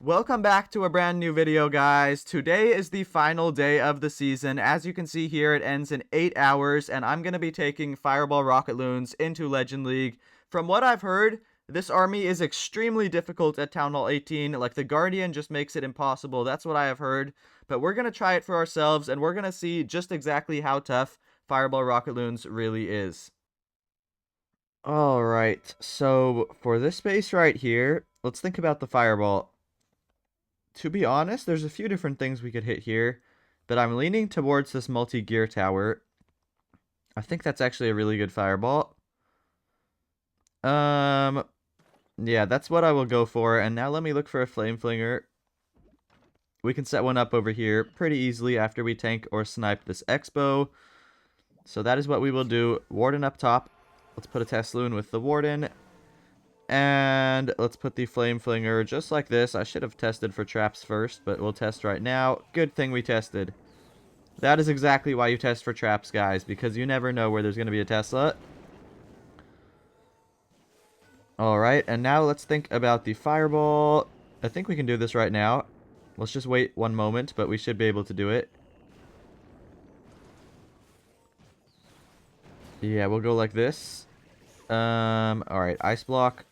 Welcome back to a brand new video, guys. Today is the final day of the season. As you can see here, it ends in 8 hours, and I'm going to be taking Fireball Rocket Loons into Legend League. From what I've heard, this army is extremely difficult at Town Hall 18. Like, the Guardian just makes it impossible. That's what I have heard. But we're going to try it for ourselves, and we're going to see just exactly how tough Fireball Rocket Loons really is. Alright, so for this space right here, let's think about the Fireball. To be honest, there's a few different things we could hit here, but I'm leaning towards this multi-gear tower. I think that's actually a really good fireball. Yeah, that's what I will go for. And now let me look for a flame flinger. We can set one up over here pretty easily after we tank or snipe this Expo. So that is what we will do. Warden up top. Let's put a test loon with the Warden. And let's put the flame flinger just like this. I should have tested for traps first, but we'll test right now. Good thing we tested. That is exactly why you test for traps, guys, because you never know where there's going to be a Tesla. Alright, and now let's think about the fireball. I think we can do this right now. Let's just wait one moment, but we should be able to do it. Yeah, we'll go like this. Alright, ice block.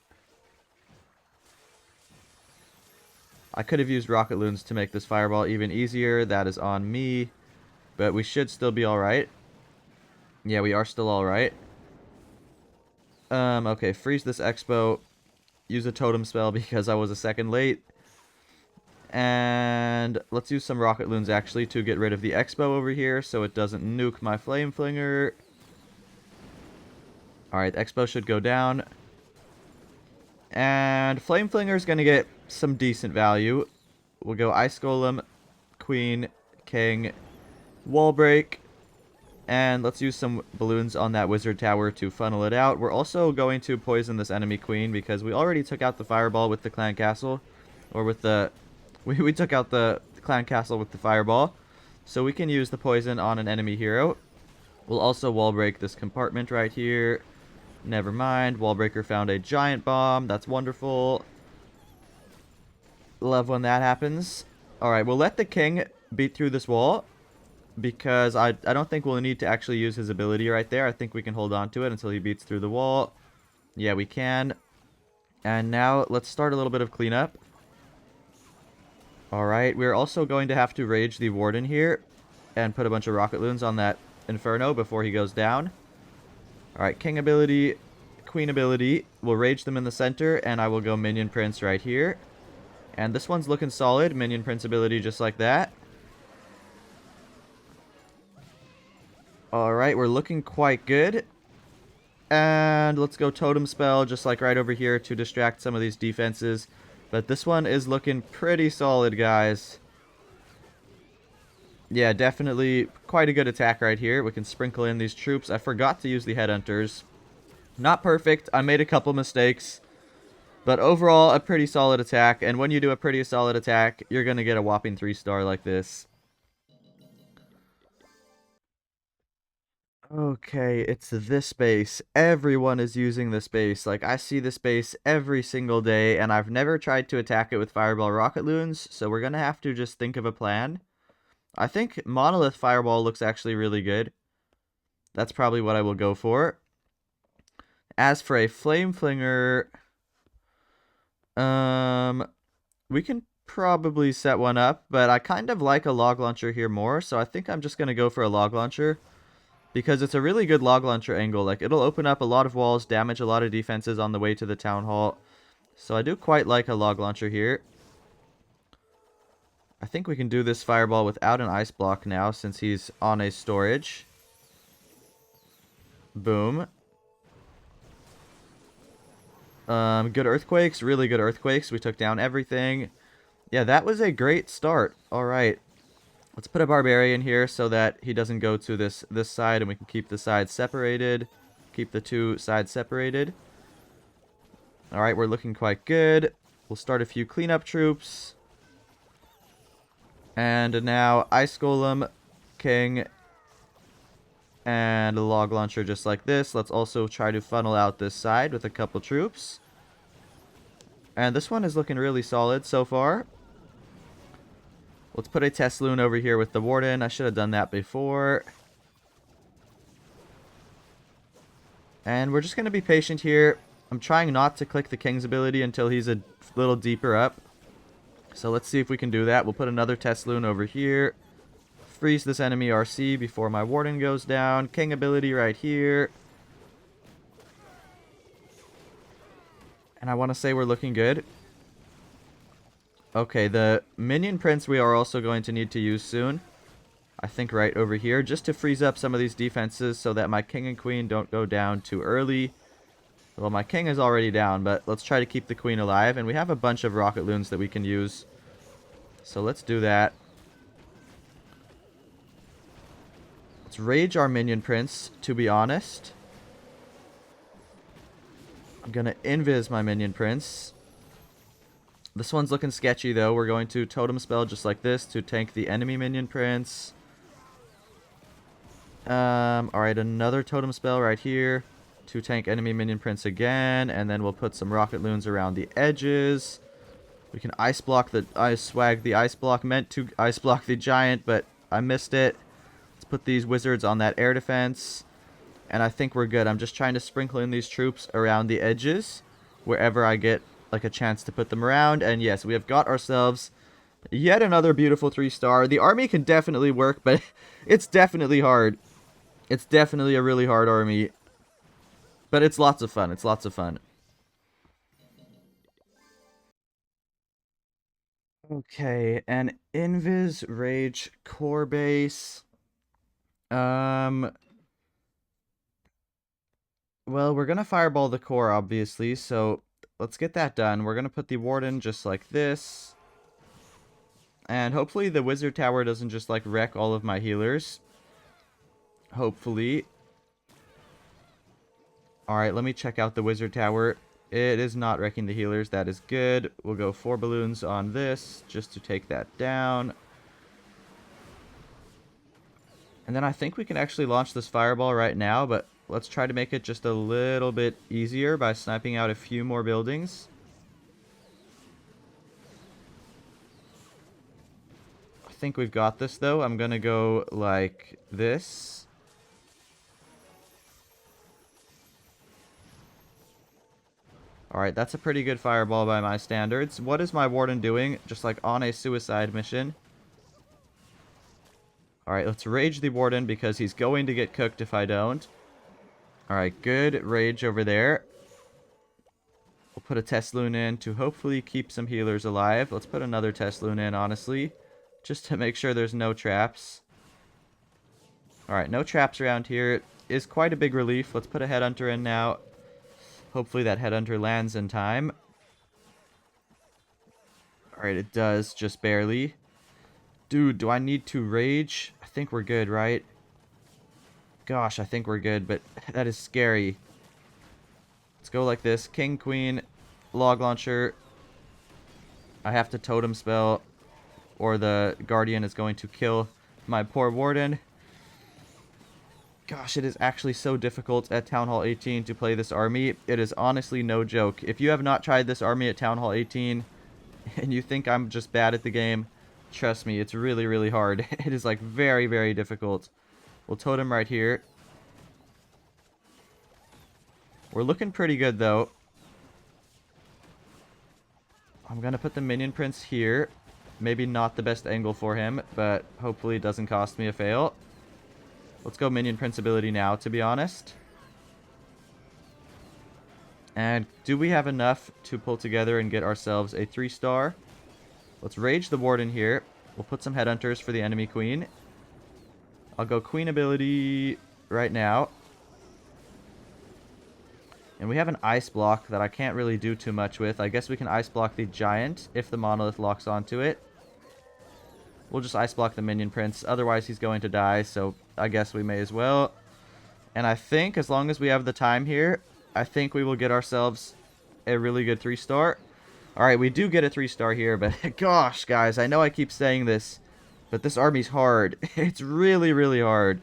I could have used rocket loons to make this fireball even easier. That is on me. But we should still be alright. Yeah, we are still alright. Okay, freeze this Expo. Use a totem spell because I was a second late. And let's use some rocket loons actually to get rid of the Expo over here so it doesn't nuke my flame flinger. Alright, Expo should go down. And Flame Flinger is going to get some decent value. We'll go Ice Golem, Queen, King, Wall Break. And let's use some balloons on that Wizard Tower to funnel it out. We're also going to poison this enemy Queen because we already took out the Fireball with the Clan Castle. Or with the... We took out the Clan Castle with the Fireball. So we can use the poison on an enemy hero. We'll also Wall Break this compartment right here. Never mind. Wallbreaker found a giant bomb. That's wonderful. Love when that happens. Alright, we'll let the king beat through this wall. Because I don't think we'll need to actually use his ability right there. I think we can hold on to it until he beats through the wall. Yeah, we can. And now let's start a little bit of cleanup. Alright, we're also going to have to rage the Warden here. And put a bunch of rocket loons on that Inferno before he goes down. Alright, King ability, Queen ability. We'll rage them in the center, and I will go Minion Prince right here. And this one's looking solid. Minion Prince ability just like that. Alright, we're looking quite good. And let's go Totem Spell just like right over here to distract some of these defenses. But this one is looking pretty solid, guys. Yeah, definitely quite a good attack right here. We can sprinkle in these troops. I forgot to use the Headhunters. Not perfect. I made a couple mistakes. But overall, a pretty solid attack. And when you do a pretty solid attack, you're going to get a whopping 3-star like this. Okay, it's this base. Everyone is using this base. Like, I see this base every single day. And I've never tried to attack it with Fireball Rocket Loons. So we're going to have to just think of a plan. I think Monolith Fireball looks actually really good. That's probably what I will go for. As for a Flame Flinger, we can probably set one up, but I kind of like a Log Launcher here more, so I think I'm just going to go for a Log Launcher. Because it's a really good Log Launcher angle. Like, it'll open up a lot of walls, damage a lot of defenses on the way to the Town Hall. So I do quite like a Log Launcher here. I think we can do this fireball without an ice block now since he's on a storage. Boom. Good earthquakes, really good earthquakes. We took down everything. Yeah, that was a great start. Alright. Let's put a barbarian here so that he doesn't go to this side and we can keep the sides separated. Keep the two sides separated. Alright, we're looking quite good. We'll start a few cleanup troops. And now Ice Golem, King, and a Log Launcher just like this. Let's also try to funnel out this side with a couple troops. And this one is looking really solid so far. Let's put a test loon over here with the warden. I should have done that before. And we're just going to be patient here. I'm trying not to click the king's ability until he's a little deeper up. So let's see if we can do that. We'll put another test loon over here. Freeze this enemy RC before my warden goes down. King ability right here. And I want to say we're looking good. Okay, the minion prince we are also going to need to use soon. I think right over here, just to freeze up some of these defenses so that my king and queen don't go down too early. Well, my king is already down, but let's try to keep the queen alive. And we have a bunch of rocket loons that we can use. So let's do that. Let's rage our minion prince, to be honest. I'm going to invis my minion prince. This one's looking sketchy, though. We're going to totem spell just like this to tank the enemy minion prince. Alright, another totem spell right here to tank enemy minion prince again. And then we'll put some rocket loons around the edges. We can ice block the... I swag the ice block. Meant to ice block the giant, but I missed it. Let's put these wizards on that air defense. And I think we're good. I'm just trying to sprinkle in these troops around the edges wherever I get like a chance to put them around. And yes, we have got ourselves yet another beautiful 3-star. The army can definitely work, but it's definitely hard. It's definitely a really hard army. But it's lots of fun. It's lots of fun. Okay, an Invis Rage core base. Well, we're gonna fireball the core, obviously, so let's get that done. We're gonna put the warden just like this. And hopefully the wizard tower doesn't just like wreck all of my healers. Hopefully. Alright, let me check out the wizard tower. It is not wrecking the healers. That is good. We'll go 4 balloons on this just to take that down. And then I think we can actually launch this fireball right now, but let's try to make it just a little bit easier by sniping out a few more buildings. I think we've got this, though. I'm going to go like this. Alright, that's a pretty good fireball by my standards. What is my warden doing? Just like on a suicide mission. Alright, let's rage the warden because he's going to get cooked if I don't. Alright, good rage over there. We'll put a test loon in to hopefully keep some healers alive. Let's put another test loon in, honestly. Just to make sure there's no traps. Alright, no traps around here. Is quite a big relief. Let's put a headhunter in now. Hopefully that headhunter lands in time. Alright, it does, just barely. Dude, do I need to rage? I think we're good, right? Gosh, I think we're good, but that is scary. Let's go like this. King, queen, log launcher. I have to totem spell, or the guardian is going to kill my poor warden. Gosh, it is actually so difficult at Town Hall 18 to play this army. It is honestly no joke. If you have not tried this army at Town Hall 18 and you think I'm just bad at the game, trust me, it's really, really hard. It is like very, very difficult. We'll totem right here. We're looking pretty good, though. I'm going to put the minion prince here. Maybe not the best angle for him, but hopefully it doesn't cost me a fail. Let's go minion prince ability now, to be honest. And do we have enough to pull together and get ourselves a 3-star? Let's rage the warden here. We'll put some headhunters for the enemy queen. I'll go queen ability right now. And we have an ice block that I can't really do too much with. I guess we can ice block the giant if the monolith locks onto it. We'll just ice block the minion prince. Otherwise, he's going to die, so I guess we may as well. And I think as long as we have the time here, I think we will get ourselves a really good 3-star. Alright, we do get a 3-star here, but gosh, guys, I know I keep saying this, but this army's hard. It's really, really hard.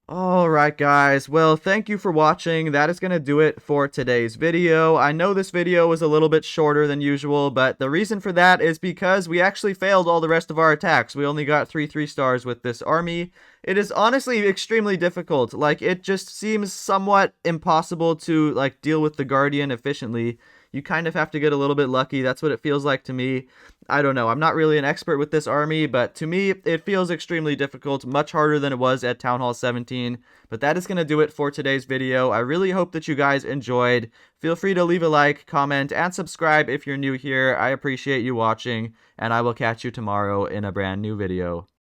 Alright guys, well thank you for watching. That is going to do it for today's video. I know this video was a little bit shorter than usual, but the reason for that is because we actually failed all the rest of our attacks. We only got 3 stars with this army. It is honestly extremely difficult. Like, it just seems somewhat impossible to, like, deal with the Guardian efficiently. You kind of have to get a little bit lucky. That's what it feels like to me. I don't know. I'm not really an expert with this army, but to me, it feels extremely difficult, much harder than it was at Town Hall 17. But that is going to do it for today's video. I really hope that you guys enjoyed. Feel free to leave a like, comment, and subscribe if you're new here. I appreciate you watching, and I will catch you tomorrow in a brand new video.